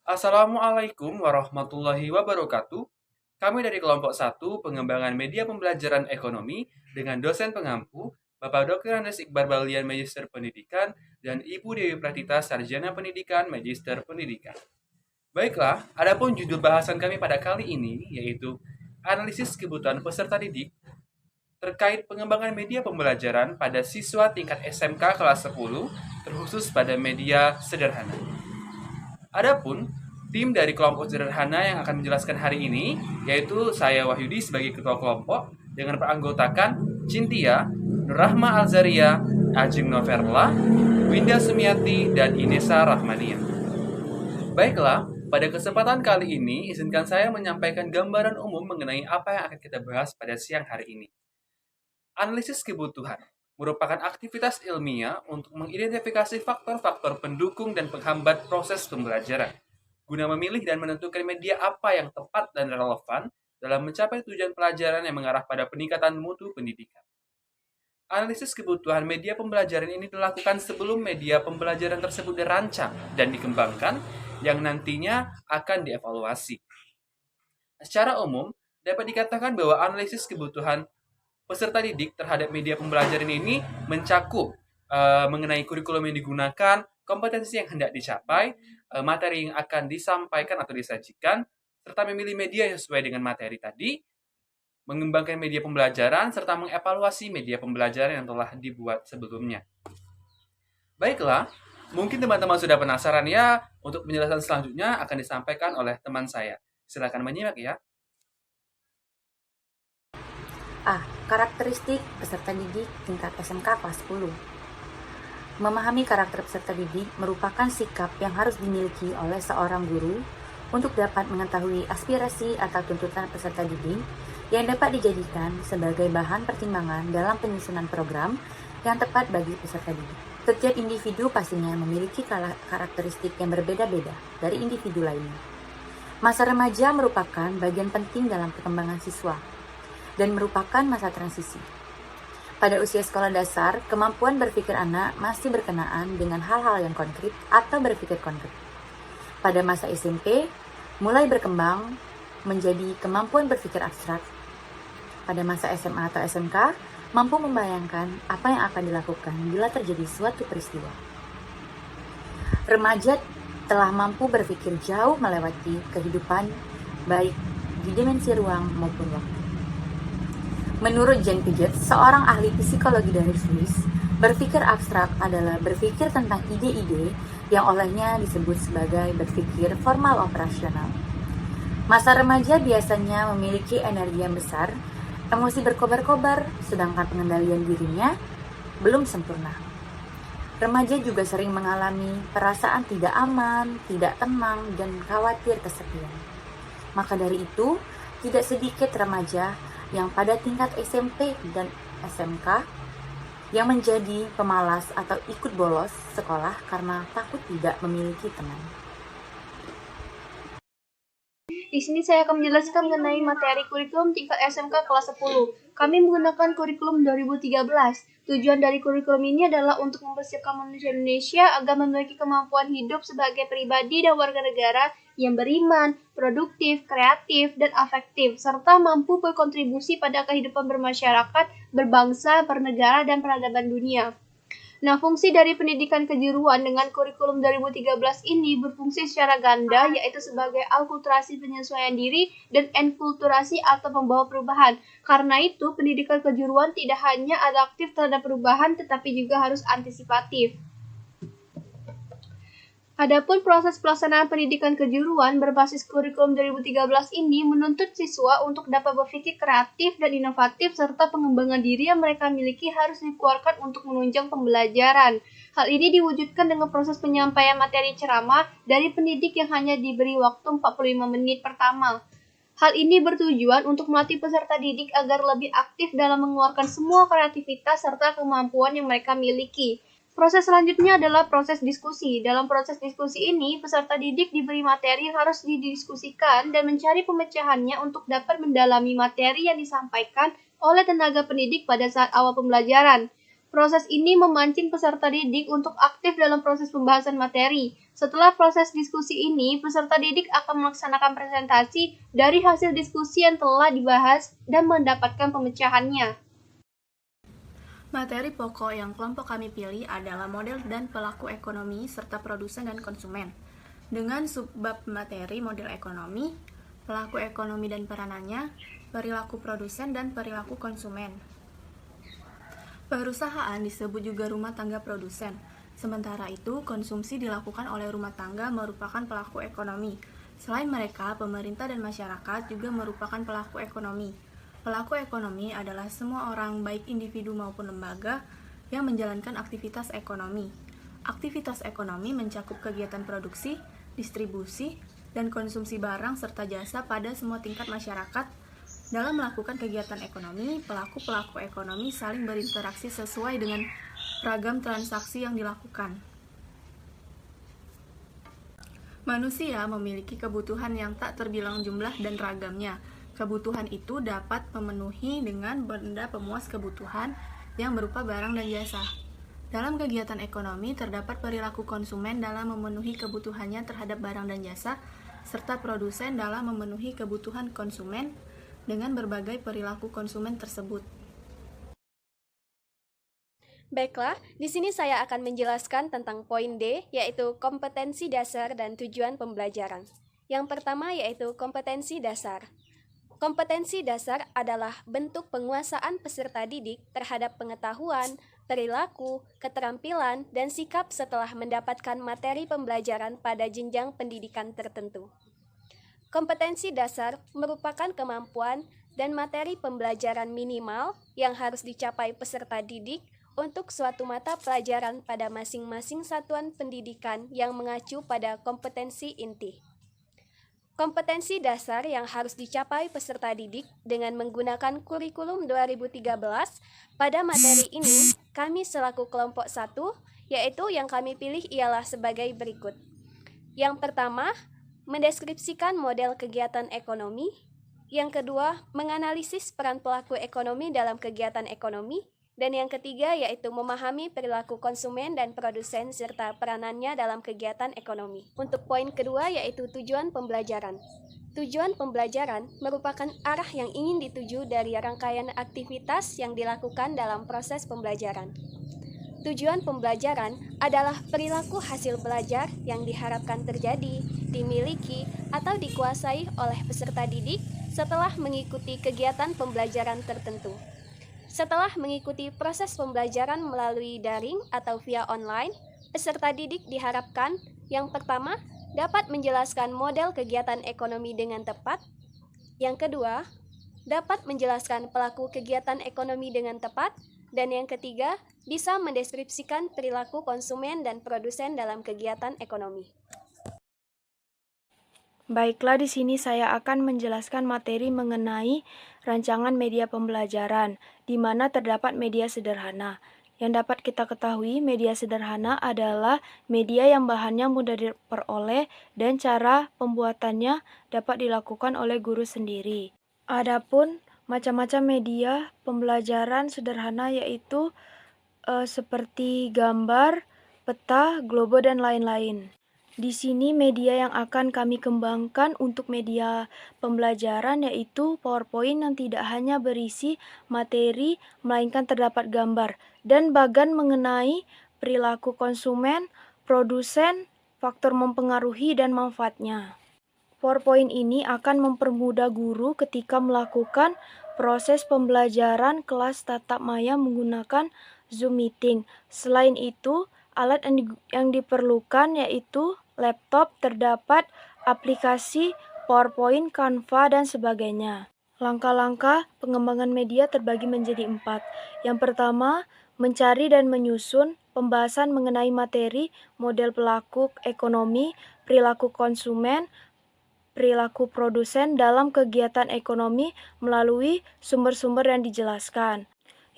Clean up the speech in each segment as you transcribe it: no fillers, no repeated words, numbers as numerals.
Assalamualaikum warahmatullahi wabarakatuh. Kami dari kelompok 1 Pengembangan Media Pembelajaran Ekonomi dengan dosen pengampu Bapak Dr. Andes Iqbal Balian Magister Pendidikan dan Ibu Dewi Pratita Sarjana Pendidikan Magister Pendidikan. Baiklah, adapun judul bahasan kami pada kali ini yaitu analisis kebutuhan peserta didik terkait pengembangan media pembelajaran pada siswa tingkat SMK kelas 10 terkhusus pada media sederhana. Adapun tim dari kelompok sederhana yang akan menjelaskan hari ini yaitu saya Wahyudi sebagai ketua kelompok dengan beranggotakan Cintia, Nurrahma Alzaria, Ajeng Noverla, Winda Sumiati, dan Inesa Rahmania. Baiklah, pada kesempatan kali ini izinkan saya menyampaikan gambaran umum mengenai apa yang akan kita bahas pada siang hari ini. Analisis kebutuhan merupakan aktivitas ilmiah untuk mengidentifikasi faktor-faktor pendukung dan penghambat proses pembelajaran, guna memilih dan menentukan media apa yang tepat dan relevan dalam mencapai tujuan pelajaran yang mengarah pada peningkatan mutu pendidikan. Analisis kebutuhan media pembelajaran ini dilakukan sebelum media pembelajaran tersebut dirancang dan dikembangkan, yang nantinya akan dievaluasi. Secara umum, dapat dikatakan bahwa analisis kebutuhan peserta didik terhadap media pembelajaran ini mencakup mengenai kurikulum yang digunakan, kompetensi yang hendak dicapai, materi yang akan disampaikan atau disajikan, serta memilih media yang sesuai dengan materi tadi, mengembangkan media pembelajaran, serta mengevaluasi media pembelajaran yang telah dibuat sebelumnya. Baiklah, mungkin teman-teman sudah penasaran ya, untuk penjelasan selanjutnya akan disampaikan oleh teman saya. Silakan menyimak ya. A. Karakteristik peserta didik tingkat SMK kelas 10. Memahami karakter peserta didik merupakan sikap yang harus dimiliki oleh seorang guru untuk dapat mengetahui aspirasi atau tuntutan peserta didik yang dapat dijadikan sebagai bahan pertimbangan dalam penyusunan program yang tepat bagi peserta didik. Setiap individu pastinya memiliki karakteristik yang berbeda-beda dari individu lainnya. Masa remaja merupakan bagian penting dalam perkembangan siswa dan merupakan masa transisi. Pada usia sekolah dasar, kemampuan berpikir anak masih berkenaan dengan hal-hal yang konkret atau berpikir konkret. Pada masa SMP, mulai berkembang menjadi kemampuan berpikir abstrak. Pada masa SMA atau SMK, mampu membayangkan apa yang akan dilakukan bila terjadi suatu peristiwa. Remaja telah mampu berpikir jauh melewati kehidupan, baik di dimensi ruang maupun waktu. Menurut Jane Piaget, seorang ahli psikologi dari Swiss, berpikir abstrak adalah berpikir tentang ide-ide yang olehnya disebut sebagai berpikir formal operasional. Masa remaja biasanya memiliki energi yang besar, emosi berkobar-kobar, sedangkan pengendalian dirinya belum sempurna. Remaja juga sering mengalami perasaan tidak aman, tidak tenang, dan khawatir kesepian. Maka dari itu, tidak sedikit remaja yang pada tingkat SMP dan SMK yang menjadi pemalas atau ikut bolos sekolah karena takut tidak memiliki teman. Di sini saya akan menjelaskan mengenai materi kurikulum tingkat SMK kelas 10. Kami menggunakan kurikulum 2013. Tujuan dari kurikulum ini adalah untuk mempersiapkan manusia Indonesia agar memiliki kemampuan hidup sebagai pribadi dan warga negara yang beriman, produktif, kreatif, dan afektif, serta mampu berkontribusi pada kehidupan bermasyarakat, berbangsa, bernegara, dan peradaban dunia. Nah, fungsi dari pendidikan kejuruan dengan kurikulum 2013 ini berfungsi secara ganda, yaitu sebagai akulturasi penyesuaian diri dan enkulturasi atau pembawa perubahan. Karena itu, pendidikan kejuruan tidak hanya adaptif terhadap perubahan, tetapi juga harus antisipatif. Adapun proses pelaksanaan pendidikan kejuruan berbasis kurikulum 2013 ini menuntut siswa untuk dapat berpikir kreatif dan inovatif serta pengembangan diri yang mereka miliki harus dikeluarkan untuk menunjang pembelajaran. Hal ini diwujudkan dengan proses penyampaian materi ceramah dari pendidik yang hanya diberi waktu 45 menit pertama. Hal ini bertujuan untuk melatih peserta didik agar lebih aktif dalam mengeluarkan semua kreativitas serta kemampuan yang mereka miliki. Proses selanjutnya adalah proses diskusi. Dalam proses diskusi ini, peserta didik diberi materi yang harus didiskusikan dan mencari pemecahannya untuk dapat mendalami materi yang disampaikan oleh tenaga pendidik pada saat awal pembelajaran. Proses ini memancing peserta didik untuk aktif dalam proses pembahasan materi. Setelah proses diskusi ini, peserta didik akan melaksanakan presentasi dari hasil diskusi yang telah dibahas dan mendapatkan pemecahannya. Materi pokok yang kelompok kami pilih adalah model dan pelaku ekonomi serta produsen dan konsumen. Dengan subbab materi model ekonomi, pelaku ekonomi dan peranannya, perilaku produsen dan perilaku konsumen. Perusahaan disebut juga rumah tangga produsen. Sementara itu, konsumsi dilakukan oleh rumah tangga merupakan pelaku ekonomi. Selain mereka, pemerintah dan masyarakat juga merupakan pelaku ekonomi. Pelaku ekonomi adalah semua orang, baik individu maupun lembaga, yang menjalankan aktivitas ekonomi. Aktivitas ekonomi mencakup kegiatan produksi, distribusi, dan konsumsi barang serta jasa pada semua tingkat masyarakat. Dalam melakukan kegiatan ekonomi, pelaku-pelaku ekonomi saling berinteraksi sesuai dengan ragam transaksi yang dilakukan. Manusia memiliki kebutuhan yang tak terbilang jumlah dan ragamnya. Kebutuhan itu dapat memenuhi dengan benda pemuas kebutuhan yang berupa barang dan jasa. Dalam kegiatan ekonomi, terdapat perilaku konsumen dalam memenuhi kebutuhannya terhadap barang dan jasa, serta produsen dalam memenuhi kebutuhan konsumen dengan berbagai perilaku konsumen tersebut. Baiklah, di sini saya akan menjelaskan tentang poin D, yaitu kompetensi dasar dan tujuan pembelajaran. Yang pertama yaitu kompetensi dasar. Kompetensi dasar adalah bentuk penguasaan peserta didik terhadap pengetahuan, perilaku, keterampilan, dan sikap setelah mendapatkan materi pembelajaran pada jenjang pendidikan tertentu. Kompetensi dasar merupakan kemampuan dan materi pembelajaran minimal yang harus dicapai peserta didik untuk suatu mata pelajaran pada masing-masing satuan pendidikan yang mengacu pada kompetensi inti. Kompetensi dasar yang harus dicapai peserta didik dengan menggunakan kurikulum 2013 pada materi ini, kami selaku kelompok 1, yaitu yang kami pilih ialah sebagai berikut. Yang pertama, mendeskripsikan model kegiatan ekonomi. Yang kedua, menganalisis peran pelaku ekonomi dalam kegiatan ekonomi. Dan yang ketiga yaitu memahami perilaku konsumen dan produsen serta peranannya dalam kegiatan ekonomi. Untuk poin kedua yaitu tujuan pembelajaran. Tujuan pembelajaran merupakan arah yang ingin dituju dari rangkaian aktivitas yang dilakukan dalam proses pembelajaran. Tujuan pembelajaran adalah perilaku hasil belajar yang diharapkan terjadi, dimiliki, atau dikuasai oleh peserta didik setelah mengikuti kegiatan pembelajaran tertentu. Setelah mengikuti proses pembelajaran melalui daring atau via online, peserta didik diharapkan yang pertama dapat menjelaskan model kegiatan ekonomi dengan tepat, yang kedua dapat menjelaskan pelaku kegiatan ekonomi dengan tepat, dan yang ketiga bisa mendeskripsikan perilaku konsumen dan produsen dalam kegiatan ekonomi. Baiklah, di sini saya akan menjelaskan materi mengenai rancangan media pembelajaran, di mana terdapat media sederhana. Yang dapat kita ketahui, media sederhana adalah media yang bahannya mudah diperoleh dan cara pembuatannya dapat dilakukan oleh guru sendiri. Adapun macam-macam media pembelajaran sederhana yaitu seperti gambar, peta, globo, dan lain-lain. Di sini media yang akan kami kembangkan untuk media pembelajaran yaitu PowerPoint yang tidak hanya berisi materi, melainkan terdapat gambar dan bagan mengenai perilaku konsumen, produsen, faktor mempengaruhi, dan manfaatnya. PowerPoint ini akan mempermudah guru ketika melakukan proses pembelajaran kelas tatap maya menggunakan Zoom Meeting. Selain itu, alat yang diperlukan yaitu laptop, terdapat aplikasi PowerPoint, Canva, dan sebagainya. Langkah-langkah pengembangan media terbagi menjadi 4. Yang pertama, mencari dan menyusun pembahasan mengenai materi, model pelaku ekonomi, perilaku konsumen, perilaku produsen dalam kegiatan ekonomi melalui sumber-sumber yang dijelaskan.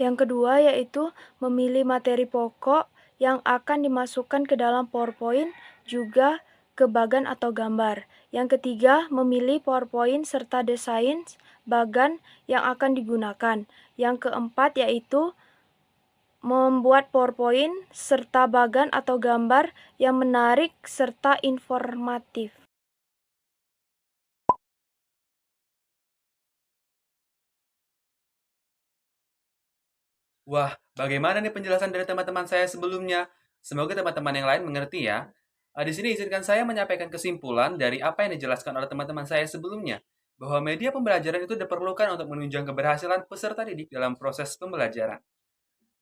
Yang kedua yaitu memilih materi pokok yang akan dimasukkan ke dalam PowerPoint, juga ke bagan atau gambar. Yang ketiga, memilih PowerPoint serta desain bagan yang akan digunakan. Yang keempat yaitu membuat PowerPoint serta bagan atau gambar yang menarik serta informatif. Wah, bagaimana nih penjelasan dari teman-teman saya sebelumnya? Semoga teman-teman yang lain mengerti ya. Di sini izinkan saya menyampaikan kesimpulan dari apa yang dijelaskan oleh teman-teman saya sebelumnya, bahwa media pembelajaran itu diperlukan untuk menunjang keberhasilan peserta didik dalam proses pembelajaran.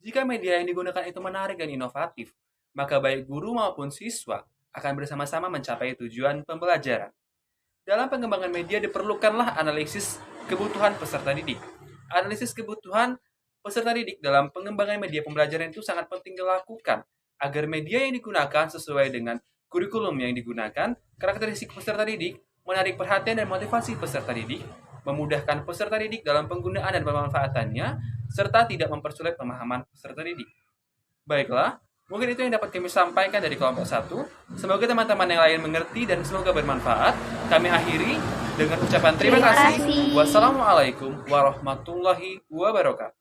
Jika media yang digunakan itu menarik dan inovatif, maka baik guru maupun siswa akan bersama-sama mencapai tujuan pembelajaran. Dalam pengembangan media diperlukanlah analisis kebutuhan peserta didik. Analisis kebutuhan peserta didik dalam pengembangan media pembelajaran itu sangat penting dilakukan agar media yang digunakan sesuai dengan kurikulum yang digunakan, karakteristik peserta didik, menarik perhatian dan motivasi peserta didik, memudahkan peserta didik dalam penggunaan dan pemanfaatannya, serta tidak mempersulit pemahaman peserta didik. Baiklah, mungkin itu yang dapat kami sampaikan dari kelompok 1. Semoga teman-teman yang lain mengerti dan semoga bermanfaat. Kami akhiri dengan ucapan terima kasih. Wassalamualaikum warahmatullahi wabarakatuh.